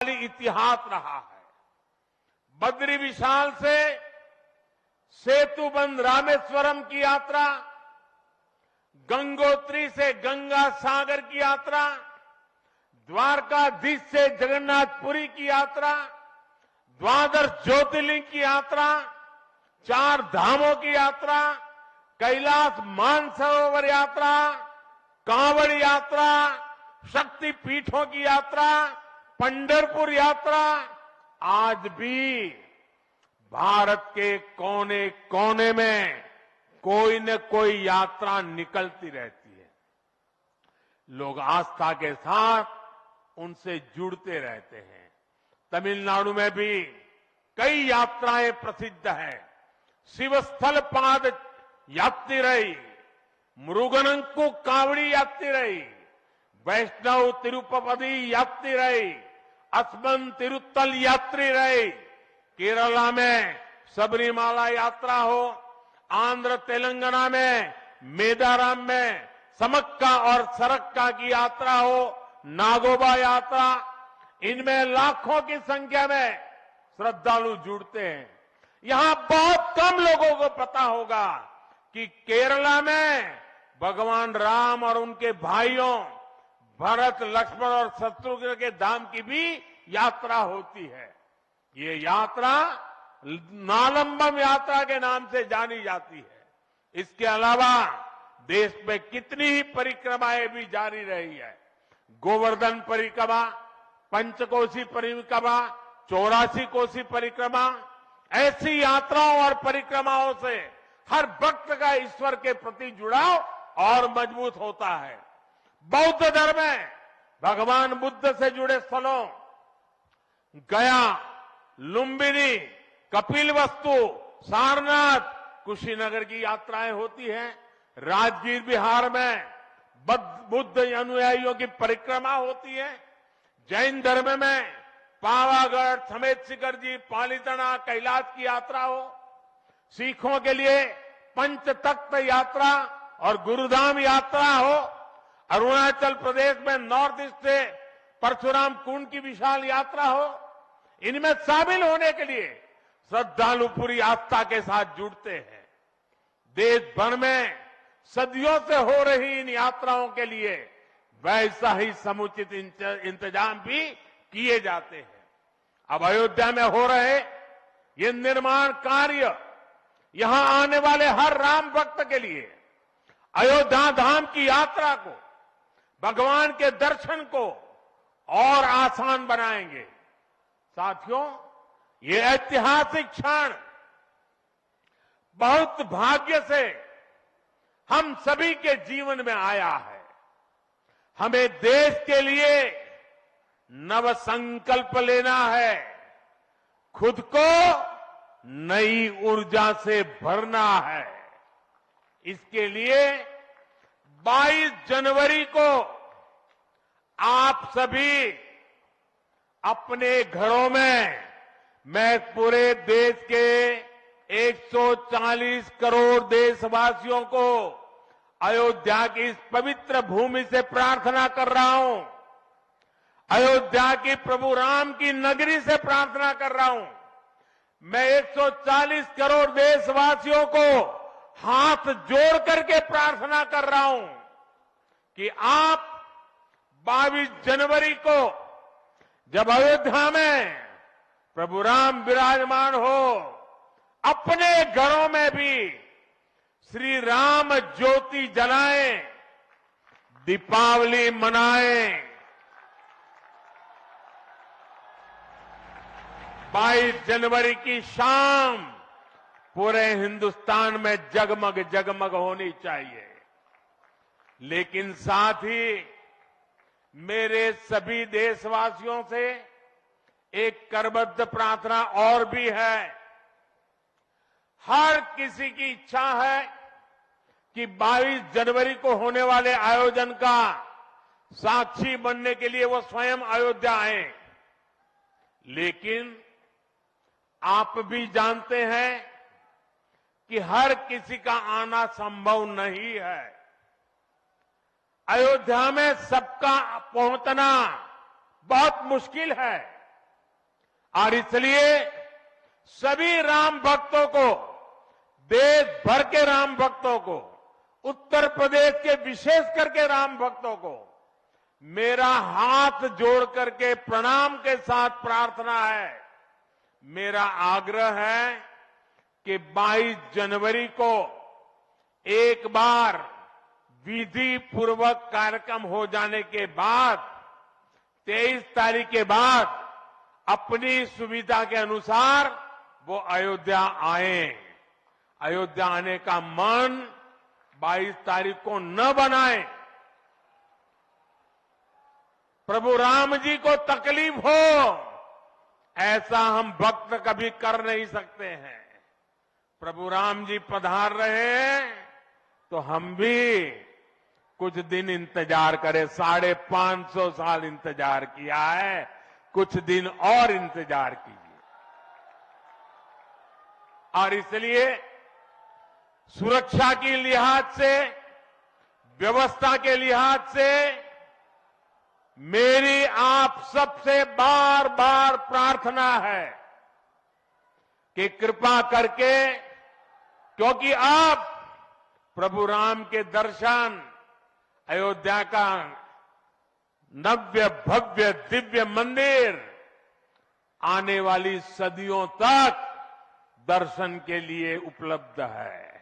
इतिहास रहा है। बद्री विशाल से सेतुबंध रामेश्वरम की यात्रा, गंगोत्री से गंगा सागर की यात्रा, द्वारकाधीश से जगन्नाथपुरी की यात्रा, द्वादश ज्योतिर्लिंग की यात्रा, 4 धामों की यात्रा, कैलाश मानसरोवर यात्रा, कांवड़ यात्रा, शक्ति पीठों की यात्रा, पंढरपुर यात्रा, आज भी भारत के कोने कोने में कोई न कोई यात्रा निकलती रहती है। लोग आस्था के साथ उनसे जुड़ते रहते हैं। तमिलनाडु में भी कई यात्राएं प्रसिद्ध हैं। शिवस्थल पाद यात्रिरई, मुरुगनंकु कावड़ी यात्रिरई, वैष्णव तिरुपति यात्रिरई, अस्मन तिरुत्तल यात्रिरई, केरला में सबरीमाला यात्रा हो, आंध्र तेलंगाना में मेदाराम में समक्का और सरक्का की यात्रा हो, नागोबा यात्रा, इनमें लाखों की संख्या में श्रद्धालु जुड़ते हैं। यहां बहुत कम लोगों को पता होगा कि केरला में भगवान राम और उनके भाइयों भरत, लक्ष्मण और शत्रुघ्न के धाम की भी यात्रा होती है। ये यात्रा नालंबम यात्रा के नाम से जानी जाती है। इसके अलावा देश में कितनी ही परिक्रमाएं भी जारी रही है। गोवर्धन परिक्रमा, पंचकोशी परिक्रमा, 84 कोसी परिक्रमा, ऐसी यात्राओं और परिक्रमाओं से हर भक्त का ईश्वर के प्रति जुड़ाव और मजबूत होता है। बौद्ध धर्म में भगवान बुद्ध से जुड़े स्थलों गया, लुम्बिनी, कपिलवस्तु, सारनाथ, कुशीनगर की यात्राएं होती हैं। राजगीर बिहार में बुद्ध अनुयायियों की परिक्रमा होती है। जैन धर्म में पावागढ़, समेत शिखर जी, पालीताना, कैलाश की यात्रा हो। सिखों के लिए पंच तख्त यात्रा और गुरुधाम यात्रा हो। अरुणाचल प्रदेश में नॉर्थ ईस्ट से परशुराम कुंड की विशाल यात्रा हो। इनमें शामिल होने के लिए श्रद्धालु पूरी आस्था के साथ जुड़ते हैं। देश भर में सदियों से हो रही इन यात्राओं के लिए वैसा ही समुचित इंतजाम भी किए जाते हैं। अब अयोध्या में हो रहे ये निर्माण कार्य यहां आने वाले हर राम भक्त के लिए अयोध्या धाम की यात्रा को, भगवान के दर्शन को और आसान बनाएंगे। साथियों, ये ऐतिहासिक क्षण बहुत भाग्य से हम सभी के जीवन में आया है। हमें देश के लिए नव संकल्प लेना है, खुद को नई ऊर्जा से भरना है। इसके लिए 22 जनवरी को आप सभी अपने घरों में, मैं पूरे देश के 140 करोड़ देशवासियों को अयोध्या की इस पवित्र भूमि से प्रार्थना कर रहा हूं। अयोध्या की प्रभु राम की नगरी से प्रार्थना कर रहा हूं। मैं 140 करोड़ देशवासियों को हाथ जोड़ करके प्रार्थना कर रहा हूं कि आप 22 जनवरी को जब अयोध्या में प्रभु राम विराजमान हो, अपने घरों में भी श्री राम ज्योति जलाएं, दीपावली मनाएं। 22 जनवरी की शाम पूरे हिंदुस्तान में जगमग जगमग होनी चाहिए। लेकिन साथ ही मेरे सभी देशवासियों से एक करबद्ध प्रार्थना और भी है। हर किसी की इच्छा है कि 22 जनवरी को होने वाले आयोजन का साक्षी बनने के लिए वो स्वयं अयोध्या आए। लेकिन आप भी जानते हैं कि हर किसी का आना संभव नहीं है। अयोध्या में सबका पहुंचना बहुत मुश्किल है। और इसलिए सभी राम भक्तों को, देश भर के राम भक्तों को, उत्तर प्रदेश के विशेष करके राम भक्तों को मेरा हाथ जोड़ करके प्रणाम के साथ प्रार्थना है, मेरा आग्रह है कि 22 जनवरी को एक बार विधि पूर्वक कार्यक्रम हो जाने के बाद 23 तारीख के बाद अपनी सुविधा के अनुसार वो अयोध्या आए। अयोध्या आने का मन 22 तारीख को न बनाए। प्रभु राम जी को तकलीफ हो, ऐसा हम भक्त कभी कर नहीं सकते हैं। प्रभु राम जी पधार रहे हैं तो हम भी कुछ दिन इंतजार करें। 550 साल इंतजार किया है, कुछ दिन और इंतजार कीजिए। और इसलिए सुरक्षा के लिहाज से, व्यवस्था के लिहाज से मेरी आप सबसे बार बार प्रार्थना है कि कृपा करके, क्योंकि आप प्रभु राम के दर्शन, अयोध्या का नव्य भव्य दिव्य मंदिर आने वाली सदियों तक दर्शन के लिए उपलब्ध है।